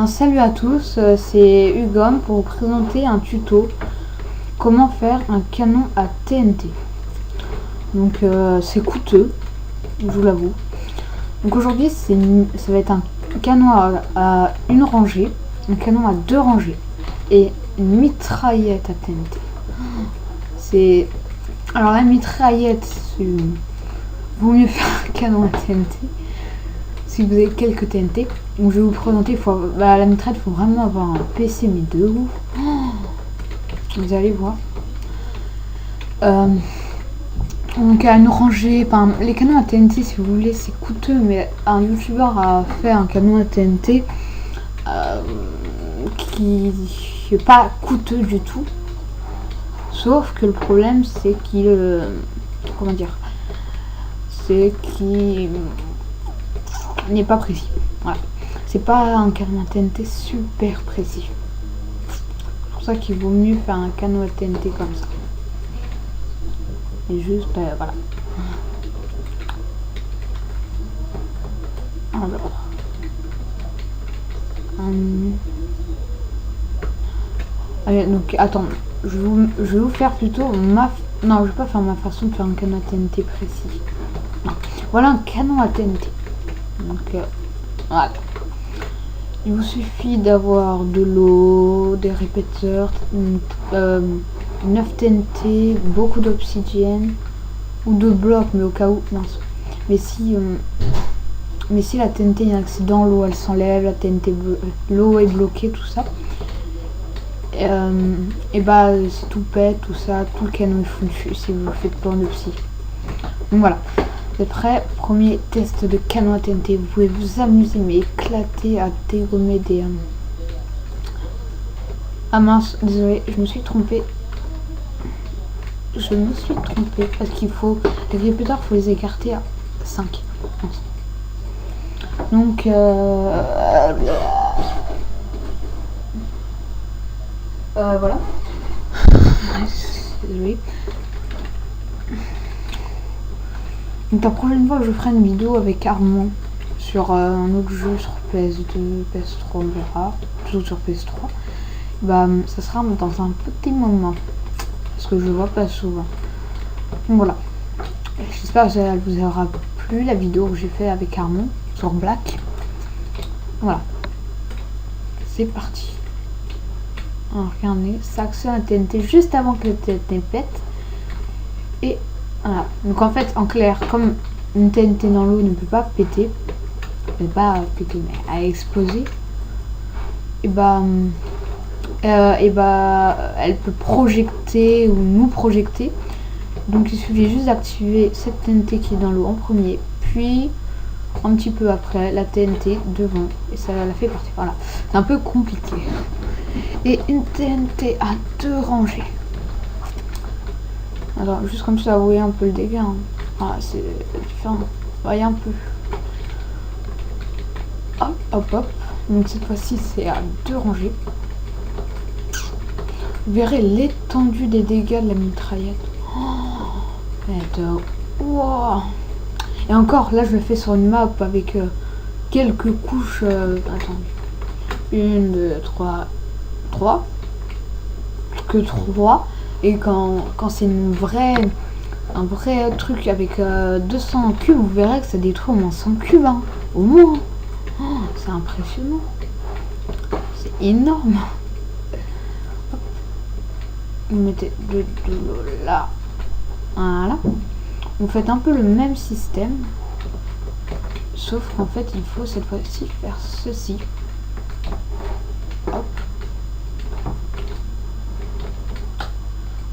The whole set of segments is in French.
bien salut à tous, c'est Hugom pour vous présenter un tuto comment faire un canon à TNT. Donc c'est coûteux, je vous l'avoue. Donc aujourd'hui ça va être un canon à une rangée, un canon à 2 rangées et une mitraillette à TNT. Alors la mitraillette, vaut mieux faire un canon à TNT si vous avez quelques TNT. Donc je vais vous présenter, la mitraillette, il faut vraiment avoir un PC mais de ouf. Vous allez voir. Donc à une rangée, les canons à TNT si vous voulez c'est coûteux, mais un youtubeur a fait un canon à TNT qui n'est pas coûteux du tout. Sauf que le problème c'est qu'il n'est pas précis. Voilà. C'est pas un canon à TNT super précis. C'est pour ça qu'il vaut mieux faire un canon à TNT comme ça. Et juste, voilà. Alors. Allez, donc, attends. Je vais vous faire plutôt non, je vais pas faire ma façon de faire un canon à TNT précis. Non. Voilà un canon à TNT. Donc, voilà. Il vous suffit d'avoir de l'eau, des répéteurs, 9 TNT, beaucoup d'obsidienne ou de blocs, mais au cas où, mince. Mais si la TNT il y a un accident, l'eau elle s'enlève, la TNT l'eau est bloquée, tout ça. Et bah si tout pète, tout ça, tout le canon est foutu si vous faites pas de psy. Donc voilà. Vous êtes prêts? Premier test de canon à TNT. Vous pouvez vous amuser mais éclater à dégommer des... Ah mince, désolé, je me suis trompée. Parce qu'il faut... Les répéteurs, il faut les écarter à 5. Donc... voilà. Désolé. Donc la prochaine fois que je ferai une vidéo avec Armand sur un autre jeu sur PS2, PS3, on verra, toujours sur PS3, bah ça sera dans un petit moment, parce que je le vois pas souvent. Donc voilà, j'espère que ça vous aura plu la vidéo que j'ai fait avec Armand sur Black. Voilà, c'est parti. Alors regardez, ça actionne la TNT juste avant que la TNT pète. Et voilà, donc en fait, en clair, comme une TNT dans l'eau ne peut pas péter, mais à exploser, et elle peut projeter ou nous projeter. Donc il suffit juste d'activer cette TNT qui est dans l'eau en premier, puis un petit peu après la TNT devant, et ça la fait partir. Voilà, c'est un peu compliqué. Et une TNT à 2 rangées. Alors, juste comme ça, vous voyez un peu le dégât. Hein. Ah, c'est différent. Vous voyez un peu. Hop, hop, hop. Donc cette fois-ci, c'est à 2 rangées. Vous verrez l'étendue des dégâts de la mitraillette. Wow. Et encore, là, je le fais sur une map avec quelques couches. Attends. 1, 2, 3. 3. Que 3. Et quand c'est un vrai truc avec 200 cubes, vous verrez que ça détruit au moins 100 cubes. Hein. Au moins. Oh, c'est impressionnant. C'est énorme. Hop. Vous mettez de l'eau là. Voilà. Vous faites un peu le même système. Sauf qu'en fait, il faut cette fois-ci faire ceci. Hop.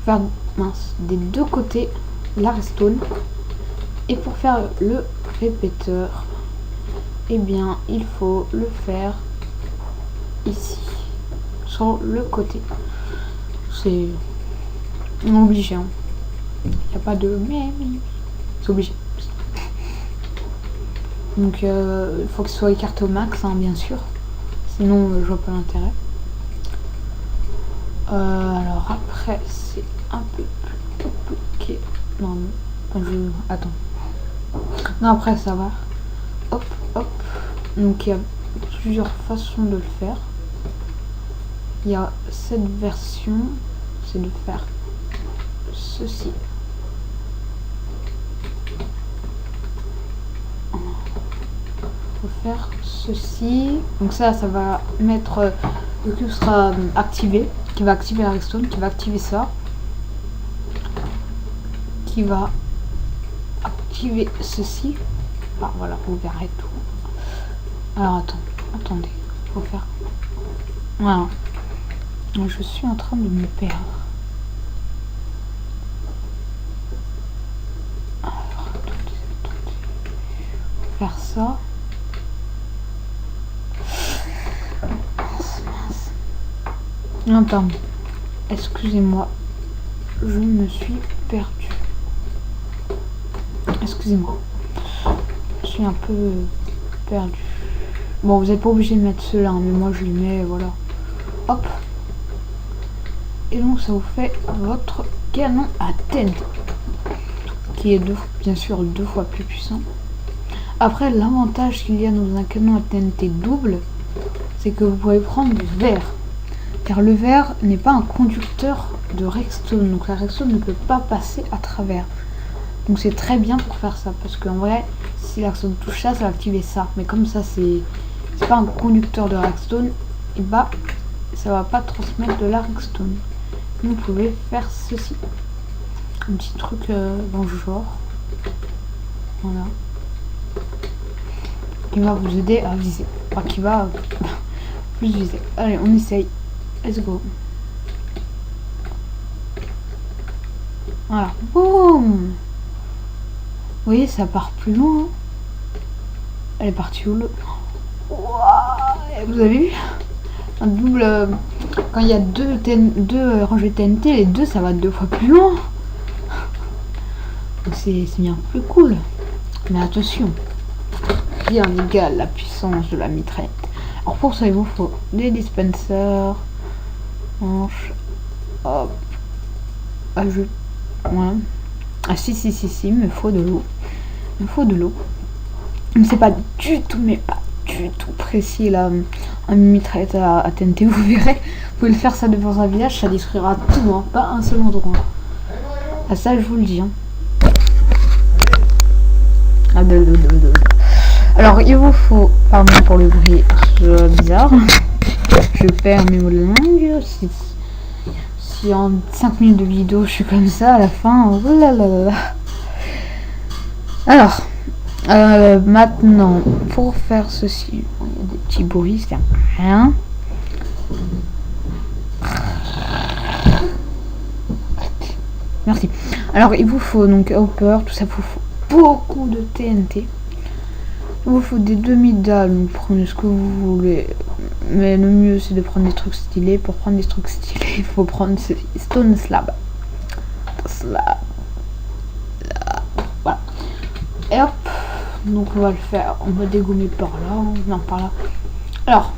Faire des deux côtés la redstone, et pour faire le répéteur, eh bien il faut le faire ici sur le côté. C'est obligé, hein. Il n'y a pas de c'est obligé. Donc il faut que ce soit écarté au max, hein, bien sûr, sinon je vois pas l'intérêt. Alors après c'est un peu plus compliqué. Non, attends. Non, après ça va. Hop, hop. Donc il plusieurs façons de le faire. Il y a cette version, c'est de faire ceci. Faut faire ceci. Donc ça va mettre le cube sera activé, qui va activer la redstone, qui va activer ça, qui va activer ceci. Ah voilà, vous verrez tout. Alors attendez, faut faire. Voilà. Je suis en train de me perdre. Alors, attendez. Faut faire ça. Attends, excusez-moi, je me suis perdue. Excusez-moi, je suis un peu perdue. Bon, vous n'êtes pas obligé de mettre cela, hein, mais moi je le mets, voilà. Hop. Et donc ça vous fait votre canon à TNT, qui est bien sûr 2 fois plus puissant. Après, l'avantage qu'il y a dans un canon à TNT double, c'est que vous pouvez prendre du verre. Car le verre n'est pas un conducteur de redstone, donc la redstone ne peut pas passer à travers. Donc c'est très bien pour faire ça, parce qu'en vrai, si la redstone touche ça, ça va activer ça. Mais comme ça, c'est pas un conducteur de redstone, et bah ça va pas transmettre de la redstone. Vous pouvez faire ceci, un petit truc dans ce genre, voilà, qui va vous aider à viser, enfin qui va plus viser. Allez, on essaye. Let's go. Voilà. Boum. Vous voyez, ça part plus loin. Hein. Elle est partie où le... Wow. Vous avez vu un double... quand il y a deux rangées TNT, les deux, ça va 2 fois plus loin. Donc c'est bien plus cool. Mais attention, bien égale la puissance de la mitraillette. Alors pour ça, il vous faut des dispensers. Hop. Ah, ouais. Ah si, il me faut de l'eau. Il me faut de l'eau. Mais c'est pas du tout, mais pas du tout précis là. Un mitraillette à TNT, vous verrez. Vous pouvez le faire ça devant un village, ça détruira tout, hein, pas un seul endroit. Ah ça, je vous le dis. Hein. Ah, alors, il vous faut, pardon pour le bruit bizarre. Je perds mes mots de langue. Si en 5 minutes de vidéo je suis comme ça à la fin, oh là là là. Alors, maintenant, pour faire ceci, bon, il y a des petits bruits, c'est rien. Merci. Alors, il vous faut donc hopper, tout ça, il vous faut beaucoup de TNT. Il vous faut des demi-dalles, donc prenez ce que vous voulez. Mais le mieux c'est de prendre des trucs stylés. Pour prendre des trucs stylés, il faut prendre ces stone slab. Voilà. Et hop. Donc on va le faire. On va dégommer par là. Non, par là. Alors.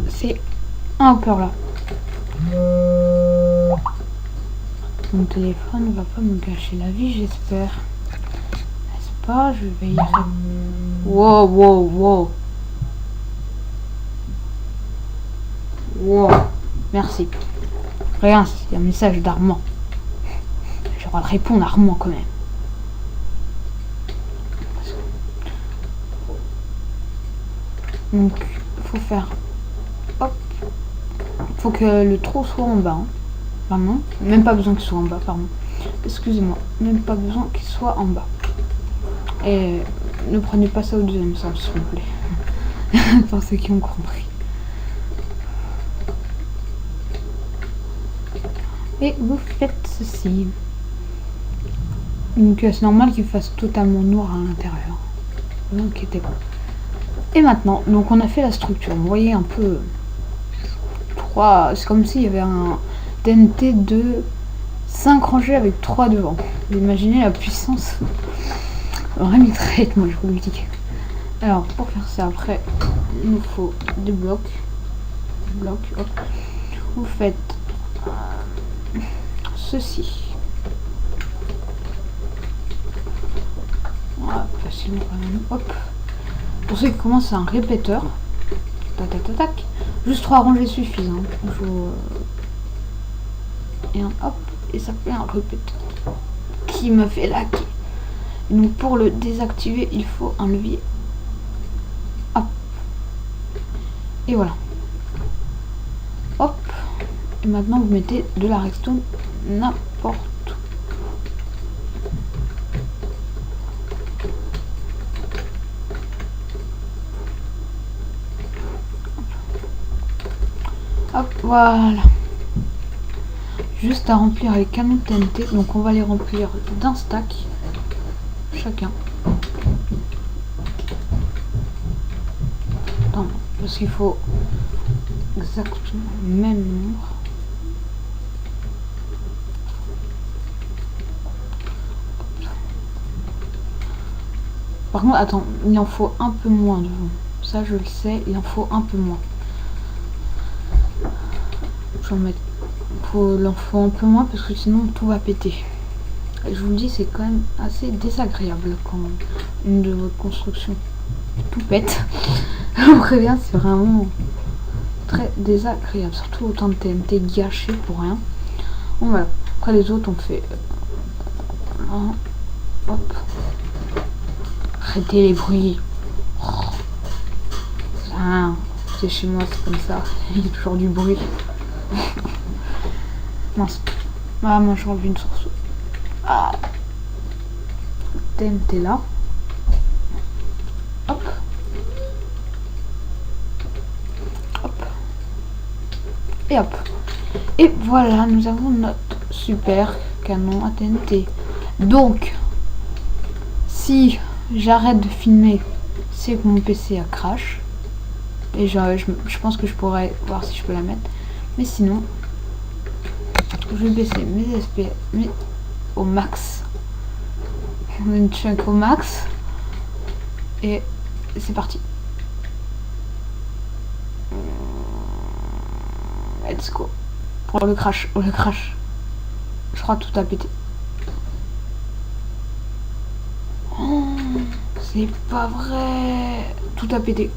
C'est un hopper là. Mon téléphone va pas me gâcher la vie, j'espère. N'est-ce pas? Je vais y répondre. Wow. Wow, merci. Regarde, il y a un message d'Armand. Je vais répondre à Armand quand même. Donc, il faut faire... Hop. Il faut que le trou soit en bas. Hein. Pardon. Même pas besoin qu'il soit en bas, pardon. Excusez-moi. Même pas besoin qu'il soit en bas. Et ne prenez pas ça au deuxième sens, s'il vous plaît. Pour ceux qui ont compris. Et vous faites ceci. Donc c'est normal qu'il fasse totalement noir à l'intérieur. Ne vous inquiétez pas. Et maintenant, donc on a fait la structure. Vous voyez un peu... C'est comme s'il y avait un TNT de 5 rangées avec 3 devant. Vous imaginez la puissance. Vraiment mitraillette, moi je vous le dis. Alors pour faire ça, après, il nous faut des blocs. Hop. Vous faites... ceci. Voilà, facilement quand même. Hop. Pour ceux qui commencent, c'est un répéteur. Tac tac tac tac. Juste 3 rangées suffisent. Et un hop, et ça fait un répéteur qui me fait laquer. Donc pour le désactiver, il faut un levier. Hop. Et voilà. Hop. Et maintenant vous mettez de la redstone n'importe où. Hop, voilà. Juste à remplir les canons de TNT. Donc on va les remplir d'un stack chacun. Attends, parce qu'il faut exactement le même nombre. Par contre, attends, il en faut un peu moins devant. Ça, je le sais, il en faut un peu moins. Je vais en mettre. Il en faut un peu moins parce que sinon tout va péter. Et je vous le dis, c'est quand même assez désagréable quand une de votre construction tout pète. Je vous préviens, c'est vraiment très désagréable. Surtout autant de TNT gâchés pour rien. Bon, voilà. Après les autres, on fait. Hop. Arrêtez les bruits. Ah, c'est chez moi, c'est comme ça. Il y a toujours du bruit. Mince. Ah, moi j'ai enlevé une source. Ah. TNT là. Hop. Hop. Et hop. Et voilà, nous avons notre super canon à TNT. Donc, si j'arrête de filmer, c'est que mon PC a crash. Et je pense que je pourrais voir si je peux la mettre. Mais sinon, je vais baisser mes FPS au max. Une chunk au max. Et c'est parti. Let's go. Pour le crash. Oh, le crash. Je crois que tout a pété. Oh, c'est pas vrai. Tout a pété.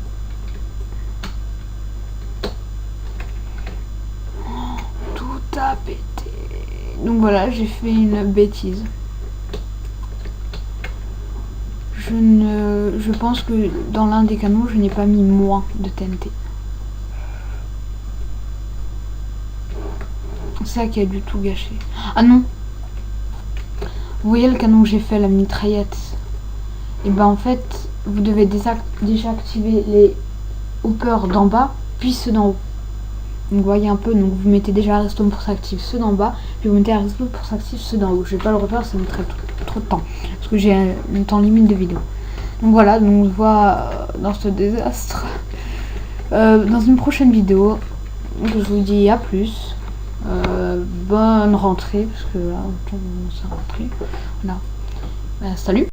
Oh, tout a pété. Donc voilà, j'ai fait une bêtise. Je pense que dans l'un des canons, je n'ai pas mis moins de TNT. C'est ça qui a du tout gâché. Ah non! Vous voyez le canon que j'ai fait, la mitraillette? Et ben en fait, vous devez déjà activer les hoppers d'en bas, puis ceux d'en haut. Donc vous voyez un peu, donc vous mettez déjà la redstone pour s'activer ceux d'en bas, puis vous mettez la redstone pour s'activer ceux d'en haut. Je vais pas le refaire, ça me mettrait trop de temps, parce que j'ai un temps limite de vidéo. Donc voilà, donc on se voit dans ce désastre dans une prochaine vidéo. Donc je vous dis à plus. Bonne rentrée, parce que là on s'est rentré. Voilà. Salut.